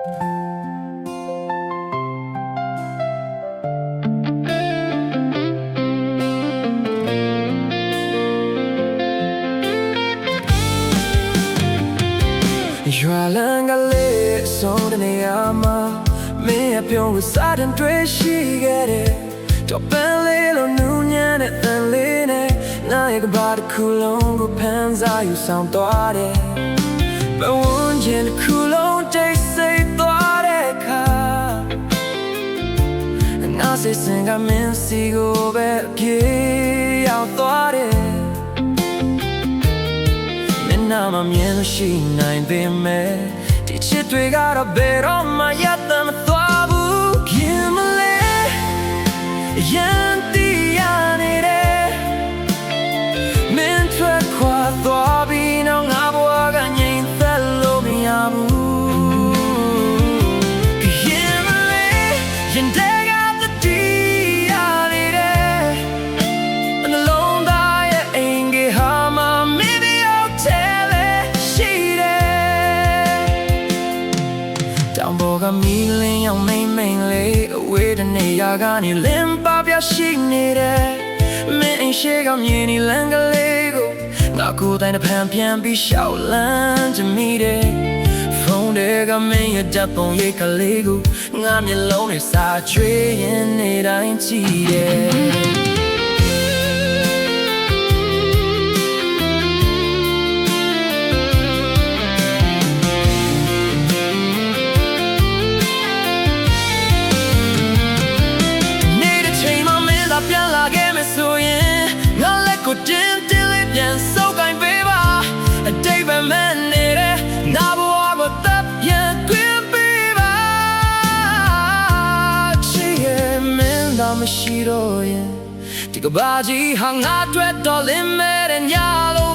ရွာလန်းကလေးဆုံးတဲ့နေရာမှာမင်းအပြုံးကိုစားတဲ့တွေ့ရှိခဲ့တယ်တော့ပန်းလေးလိုနူးညံ့တဲ့တန်လေးနဲ့နားရဲ့ကဘာတစ်ခုလုံးကိုဖန်စားယူဆောင်သွားတယ်ဘဝဝင်ခြင်းတစ်ခုလုံးတိတ်ဆိတ်သွားတဲ့အခါငါစိတ်ဆင်ကမင်းစီကိုပဲပြေရောက်သွားတယ်နာမမြင်လို့ရှိနိုင်ပေမဲ့ဒီချစ်တွေကတော့ဘယ်တော့မှရတမ်းမသွားဘူးခင်မလေးရန်တီးရနေတယ်မင်းထွက်ခွာသွားပြီးနောက်ငါဘဝကငြိမ်သက်လို့မရဘူးခင်မလေးရင်ထဲကတတိရနေတယ်နှလုံးသားရဲ့အင်္ဂေဟာမှာမင်းကမီလင်းရောက်မိမ့်မိန်လေးအဝေးတနေရာကနေလင်းပါပြရှိနေတယ်မင်းအိမ်ရှိကမြင်နေလမ်းကလေးကိုငါကိုယ်တိုင်တစ်ဖန်ပြန်ပြီးရှောက်လန်းချမိတယ်ဖုန်းတွေကမင်းရဲ့ဓာတ်ပုံရိပ်ကလေးကိုငါမျက်လုံးနဲ့စာချွေးရင်နေတိုင်းကြည့်တယ်ပြန်လာခဲ့မယ်ဆိုရင်ငါလက်ကိုတင်းတင်းလေးပြန်ဆုပ်ကိုင်ပေးပါအတိတ်ပဲမနေတဲ့ငါဘဝကိုတပ်ပြန်တွင်ပေးပါချစ်ရဲ့မင်းတော့မရှိတော့ရင်ဒီကဘာကြီးဟာငါတွေ့တော့လင်းမဲ့ညလုံး